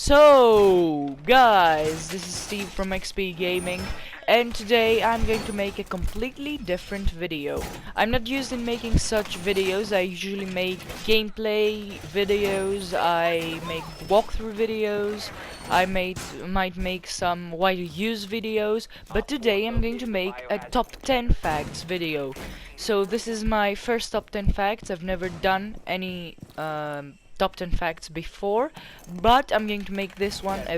So, guys, this is Steve from XP Gaming, and today I'm going to make a completely different video. I'm not used in making such videos. I usually make gameplay videos, I make walkthrough videos, I might make some why to use videos, but today I'm going to make a top 10 facts video. So this is my first top 10 facts. I've never done any top 10 facts before, but I'm going to make this one a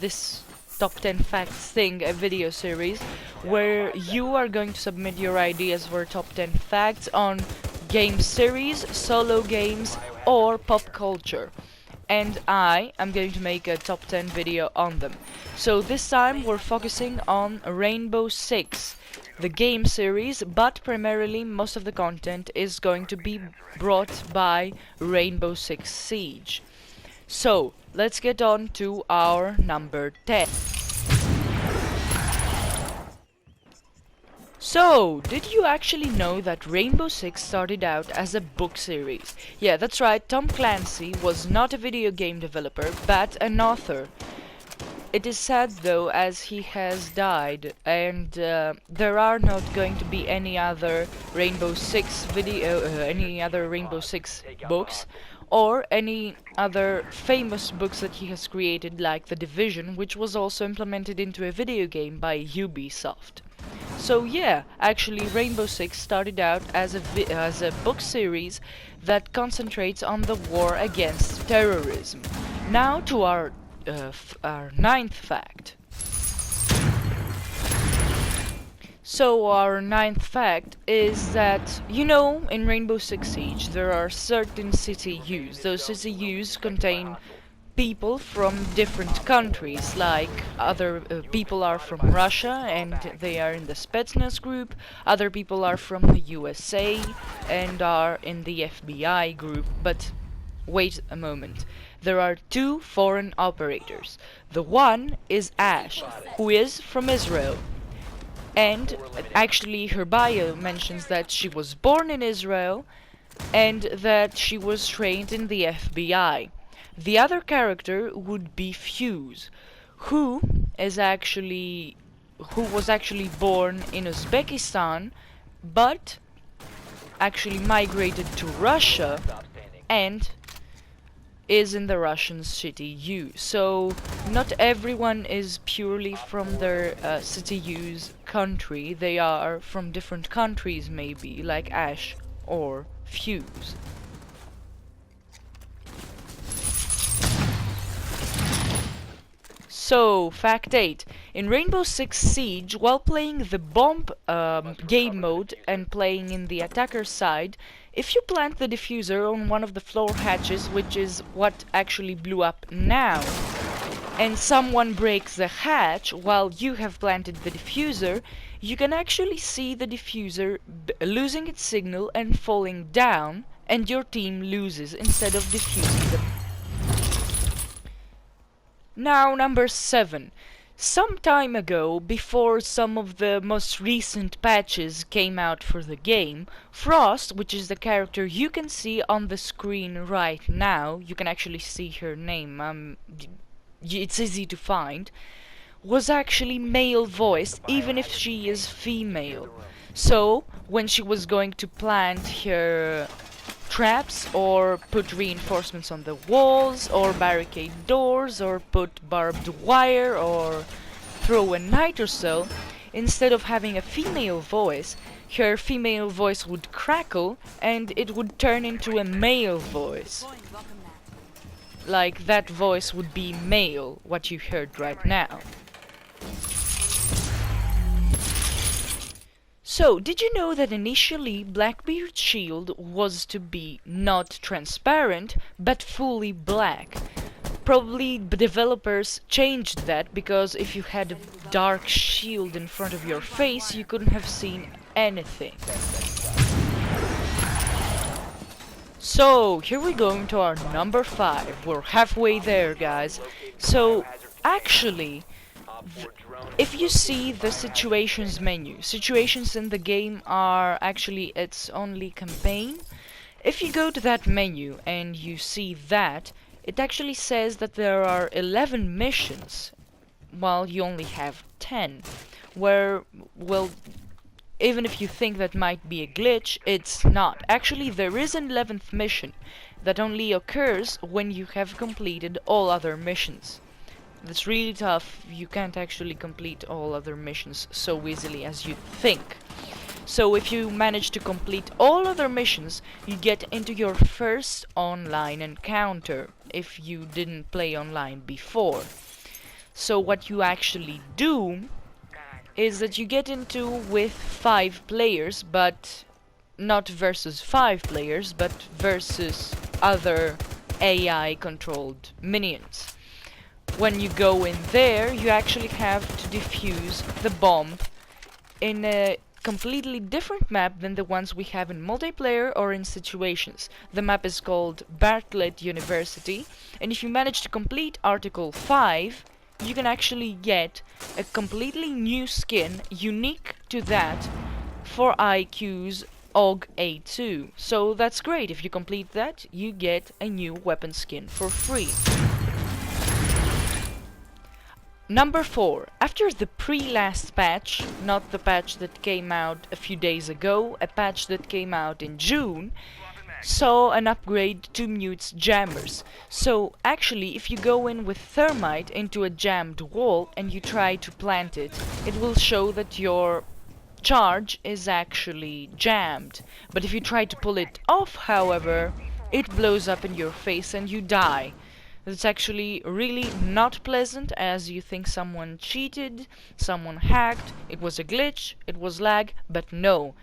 this top 10 facts thing a video series where you are going to submit your ideas for top 10 facts on game series, solo games, or pop culture, and I am going to make a top 10 video on them. So this time we're focusing on Rainbow Six, the game series, but primarily most of the content is going to be brought by Rainbow Six Siege. So let's get on to our number 10. So, did you actually know that Rainbow Six started out as a book series? Yeah, that's right, Tom Clancy was not a video game developer, but an author. It is sad though, as he has died, and there are not going to be any other Rainbow Six books, or any other famous books that he has created, like The Division, which was also implemented into a video game by Ubisoft. So yeah, actually Rainbow Six started out as a book series that concentrates on the war against terrorism. Now to our ninth fact. So our ninth fact is that, you know, in Rainbow Six Siege there are certain city U's. Those city U's contain people from different countries, like other people are from Russia and they are in the Spetsnaz group, other people are from the USA and are in the FBI group, but wait a moment. There are two foreign operators. The one is Ash, who is from Israel. And actually her bio mentions that she was born in Israel and that she was trained in the FBI. The other character would be Fuse, who was actually born in Uzbekistan, but actually migrated to Russia and is in the Russian city U. So not everyone is purely from their city U's country. They are from different countries, maybe, like Ash or Fuse. So, fact 8. In Rainbow Six Siege, while playing the bomb game mode and playing in the attacker side, if you plant the diffuser on one of the floor hatches, which is what actually blew up now, and someone breaks the hatch while you have planted the diffuser, you can actually see the diffuser losing its signal and falling down, and your team loses instead of defusing them. Now, number 7. Some time ago, before some of the most recent patches came out for the game, Frost, which is the character you can see on the screen right now, you can actually see her name, it's easy to find, was actually male voiced, even if she is female. So, when she was going to plant her traps or put reinforcements on the walls or barricade doors or put barbed wire or throw a nitro cell, instead of having a female voice, her female voice would crackle and it would turn into a male voice. Like that voice would be male, what you heard right now. So, did you know that initially Blackbeard's shield was to be not transparent, but fully black? Probably the developers changed that, because if you had a dark shield in front of your face, you couldn't have seen anything. So, here we go into our number 5. We're halfway there, guys. So, actually, if you see the situations menu, situations in the game are actually its only campaign. If you go to that menu and you see that, it actually says that there are 11 missions, while you only have 10. Where, well, even if you think that might be a glitch, it's not. Actually, there is an 11th mission that only occurs when you have completed all other missions. That's really tough. You can't actually complete all other missions so easily as you think. So if you manage to complete all other missions, you get into your first online encounter if you didn't play online before. So what you actually do is that you get into with 5 players, but not versus 5 players, but versus other AI controlled minions. When you go in there, you actually have to defuse the bomb in a completely different map than the ones we have in multiplayer or in situations. The map is called Bartlett University, and if you manage to complete Article 5, you can actually get a completely new skin unique to that for IQ's OG A2. So that's great. If you complete that, you get a new weapon skin for free. Number 4. After the pre-last patch, not the patch that came out a few days ago, a patch that came out in June, saw an upgrade to Mute's jammers. So actually, if you go in with thermite into a jammed wall and you try to plant it, it will show that your charge is actually jammed. But if you try to pull it off, however, it blows up in your face and you die. It's actually really not pleasant, as you think someone cheated, someone hacked, it was a glitch, it was lag, but no.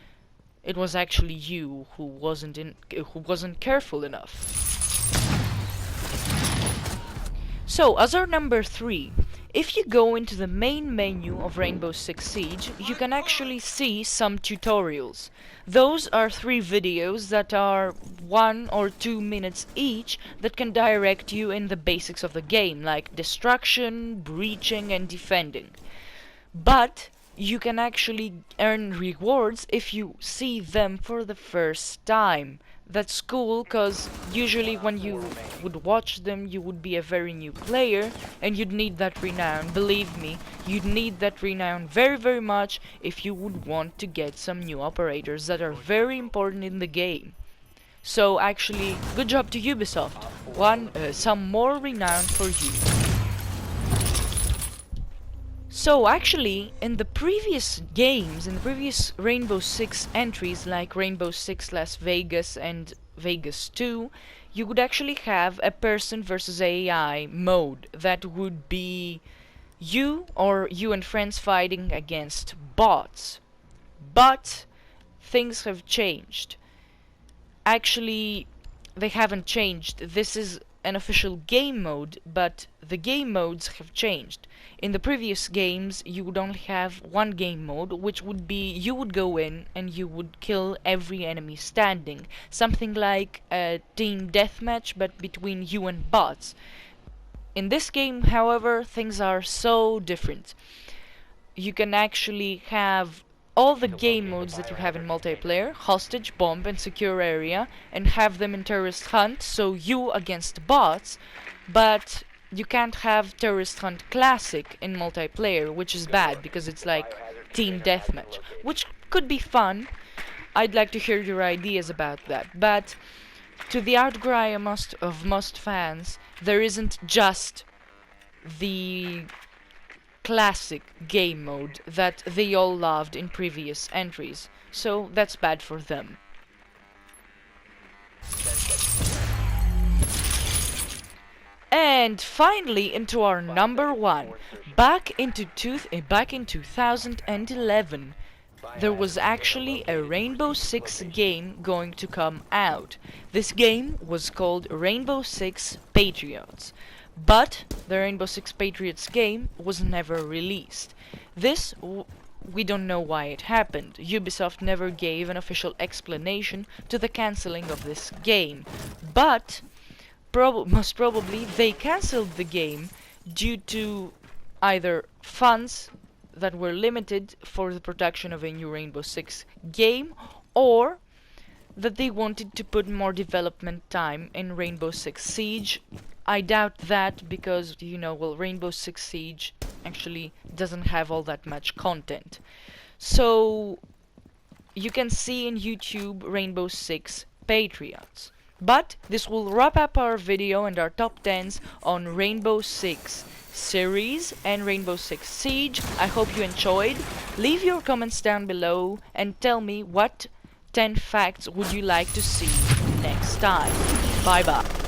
It was actually you who wasn't careful enough. So, as our number 3, if you go into the main menu of Rainbow Six Siege, you can actually see some tutorials. Those are 3 videos that are 1 or 2 minutes each that can direct you in the basics of the game, like destruction, breaching, and defending. But you can actually earn rewards if you see them for the first time. That's cool, cause usually when you would watch them, you would be a very new player, and you'd need that renown. Believe me, you'd need that renown very, very much if you would want to get some new operators that are very important in the game. So actually, good job to Ubisoft. Some more renown for you. So actually, in the previous games, in the previous Rainbow Six entries, like Rainbow Six Las Vegas and Vegas 2, you would actually have a person versus AI mode that would be you or you and friends fighting against bots. But things have changed. Actually, they haven't changed. This is an official game mode, but the game modes have changed. In the previous games, you would only have one game mode, which would be you would go in and you would kill every enemy standing. Something like a team deathmatch, but between you and bots. In this game, however, things are so different. You can actually have all the game modes that you have in multiplayer, hostage, bomb, and secure area, and have them in terrorist hunt, so you against bots, but you can't have terrorist hunt classic in multiplayer, which is bad because it's like team deathmatch, which could be fun. I'd like to hear your ideas about that, but to the outcry of most fans, there isn't just the classic game mode that they all loved in previous entries, so that's bad for them. And finally, into our number 1. Back in 2011, there was actually a Rainbow Six game going to come out. This game was called Rainbow Six Patriots. But the Rainbow Six Patriots game was never released. We don't know why it happened. Ubisoft never gave an official explanation to the cancelling of this game. But most probably they cancelled the game due to either funds that were limited for the production of a new Rainbow Six game, or that they wanted to put more development time in Rainbow Six Siege I doubt that because, you know, well, Rainbow Six Siege actually doesn't have all that much content. So you can see in YouTube Rainbow Six Patreons. But this will wrap up our video and our top 10s on Rainbow Six series and Rainbow Six Siege. I hope you enjoyed. Leave your comments down below and tell me what 10 facts would you like to see next time. Bye bye.